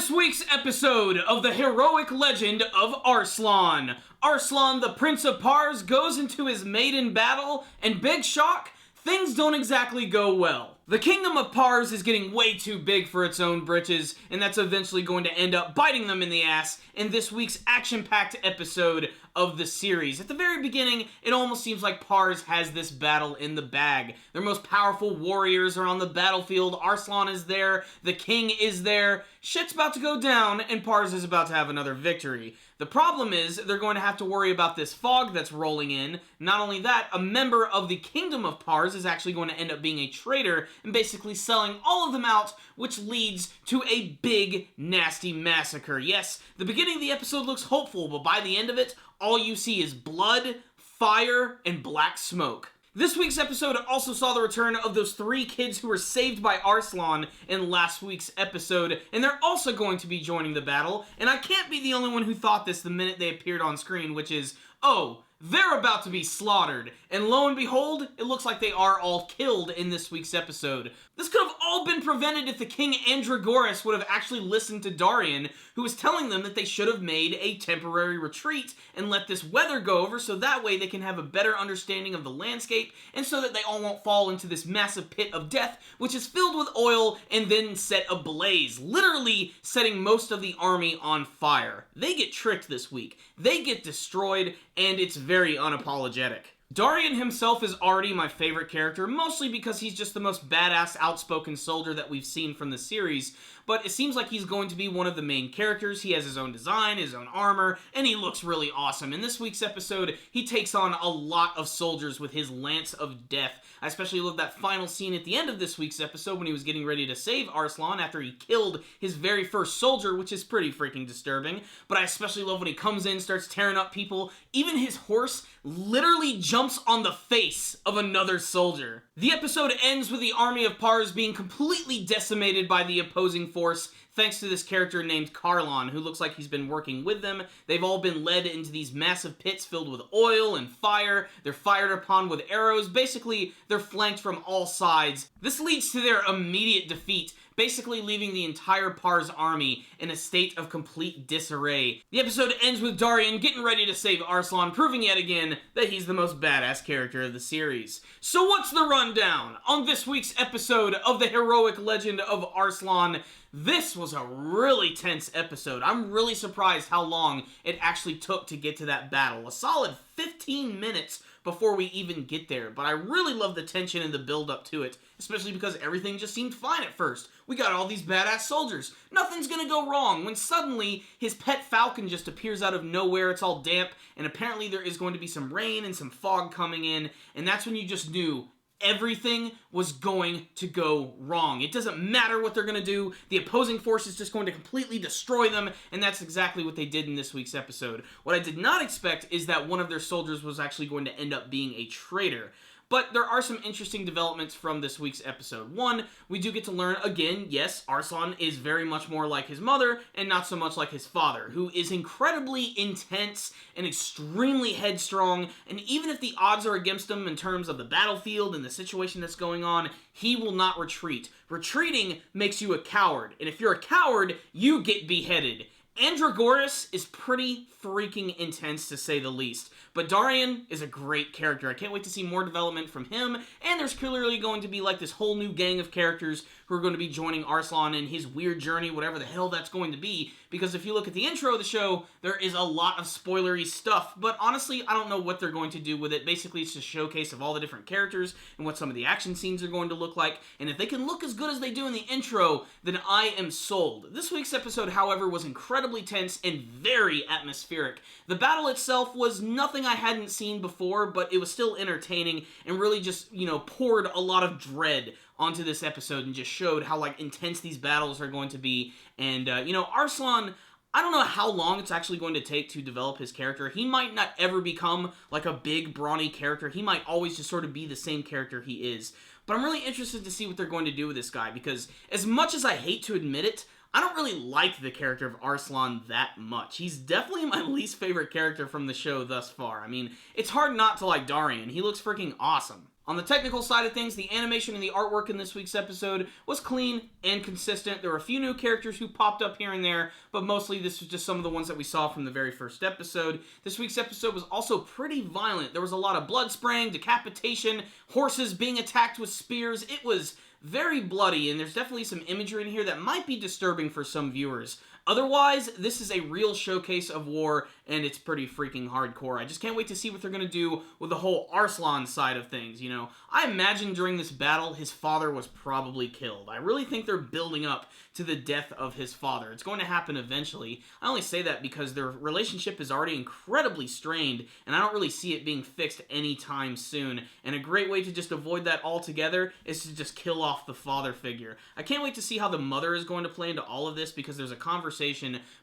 this week's episode of the heroic legend of Arslan. Arslan, the Prince of Pars, goes into his maiden battle, and big shock, things don't exactly go well. The Kingdom of Pars is getting way too big for its own britches, and that's eventually going to end up biting them in the ass in this week's action-packed episode of the series. At the very beginning, it almost seems like Pars has this battle in the bag. Their most powerful warriors are on the battlefield, Arslan is there, the king is there, shit's about to go down, and Pars is about to have another victory. The problem is, they're going to have to worry about this fog that's rolling in. Not only that, a member of the Kingdom of Pars is actually going to end up being a traitor and basically selling all of them out, which leads to a big, nasty massacre. Yes, the beginning of the episode looks hopeful, but by the end of it, all you see is blood, fire, and black smoke. This week's episode also saw the return of those 3 kids who were saved by Arslan in last week's episode, and they're also going to be joining the battle, and I can't be the only one who thought this the minute they appeared on screen, which is, oh, they're about to be slaughtered. And lo and behold, it looks like they are all killed in this week's episode. This could have all been prevented if the King Andragoras would have actually listened to Darian, who was telling them that they should have made a temporary retreat and let this weather go over so that way they can have a better understanding of the landscape and so that they all won't fall into this massive pit of death, which is filled with oil and then set ablaze, literally setting most of the army on fire. They get tricked this week. They get destroyed, and it's very unapologetic. Darian himself is already my favorite character, mostly because he's just the most badass, outspoken soldier that we've seen from the series, but it seems like he's going to be one of the main characters. He has his own design, his own armor, and he looks really awesome. In this week's episode, he takes on a lot of soldiers with his Lance of Death. I especially love that final scene at the end of this week's episode when he was getting ready to save Arslan after he killed his very first soldier, which is pretty freaking disturbing. But I especially love when he comes in, starts tearing up people. Even his horse literally jumps on the face of another soldier. The episode ends with the army of Pars being completely decimated by the opposing force, thanks to this character named Karlan, who looks like he's been working with them. They've all been led into these massive pits filled with oil and fire. They're fired upon with arrows. Basically, they're flanked from all sides. This leads to their immediate defeat, basically leaving the entire Pars army in a state of complete disarray. The episode ends with Darian getting ready to save Arslan, proving yet again that he's the most badass character of the series. So what's the rundown on this week's episode of the heroic legend of Arslan? This was a really tense episode. I'm really surprised how long it actually took to get to that battle. A solid 15 minutes before we even get there, but I really love the tension and the build up to it, especially because everything just seemed fine at first. We got all these badass soldiers. Nothing's gonna go wrong when suddenly his pet falcon just appears out of nowhere. It's all damp, and apparently there is going to be some rain and some fog coming in, and that's when you just knew everything was going to go wrong. It doesn't matter what they're going to do. The opposing force is just going to completely destroy them, and that's exactly what they did in this week's episode. What I did not expect is that one of their soldiers was actually going to end up being a traitor. But there are some interesting developments from this week's episode. One, we do get to learn, again, yes, Arslan is very much more like his mother, and not so much like his father, who is incredibly intense and extremely headstrong, and even if the odds are against him in terms of the battlefield and the situation that's going on, he will not retreat. Retreating makes you a coward, and if you're a coward, you get beheaded. Andragoras is pretty freaking intense, to say the least. But Darian is a great character. I can't wait to see more development from him, and there's clearly going to be like this whole new gang of characters who are going to be joining Arslan in his weird journey, whatever the hell that's going to be, because if you look at the intro of the show, there is a lot of spoilery stuff, but honestly, I don't know what they're going to do with it. Basically, it's just a showcase of all the different characters and what some of the action scenes are going to look like, and if they can look as good as they do in the intro, then I am sold. This week's episode, however, was incredibly tense and very atmospheric. The battle itself was nothing I hadn't seen before, but it was still entertaining and really just, poured a lot of dread onto this episode and just showed how, intense these battles are going to be. And, Arslan, I don't know how long it's actually going to take to develop his character. He might not ever become, a big, brawny character. He might always just sort of be the same character he is. But I'm really interested to see what they're going to do with this guy, because as much as I hate to admit it, I don't really like the character of Arslan that much. He's definitely my least favorite character from the show thus far. I mean, it's hard not to like Darian. He looks freaking awesome. On the technical side of things, the animation and the artwork in this week's episode was clean and consistent. There were a few new characters who popped up here and there, but mostly this was just some of the ones that we saw from the very first episode. This week's episode was also pretty violent. There was a lot of blood spraying, decapitation, horses being attacked with spears. It was very bloody, and there's definitely some imagery in here that might be disturbing for some viewers. Otherwise, this is a real showcase of war, and it's pretty freaking hardcore. I just can't wait to see what they're going to do with the whole Arslan side of things, you know. I imagine during this battle, his father was probably killed. I really think they're building up to the death of his father. It's going to happen eventually. I only say that because their relationship is already incredibly strained, and I don't really see it being fixed anytime soon. And a great way to just avoid that altogether is to just kill off the father figure. I can't wait to see how the mother is going to play into all of this, because there's a conversation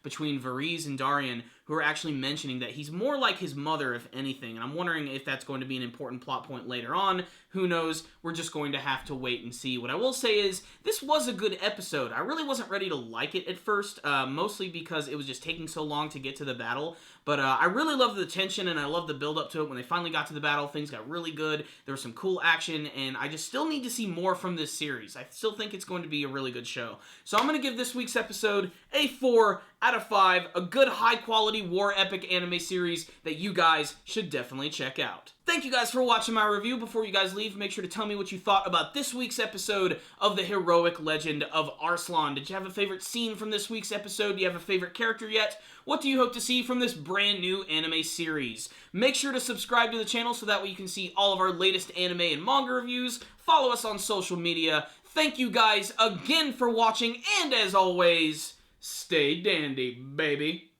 between Varese and Darian who are actually mentioning that he's more like his mother, if anything. And I'm wondering if that's going to be an important plot point later on. Who knows? We're just going to have to wait and see. What I will say is, this was a good episode. I really wasn't ready to like it at first, mostly because it was just taking so long to get to the battle. But I really loved the tension, and I loved the build-up to it. When they finally got to the battle, things got really good. There was some cool action, and I just still need to see more from this series. I still think it's going to be a really good show. So I'm going to give this week's episode a 4 out of 5. A good, high-quality war epic anime series that you guys should definitely check out. Thank you guys for watching my review. Before you guys leave, make sure to tell me what you thought about this week's episode of the heroic legend of Arslan. Did you have a favorite scene from this week's episode? Do you have a favorite character yet? What do you hope to see from this brand new anime series? Make sure to subscribe to the channel so that way you can see all of our latest anime and manga reviews. Follow us on social media. Thank you guys again for watching, and as always, stay dandy, baby.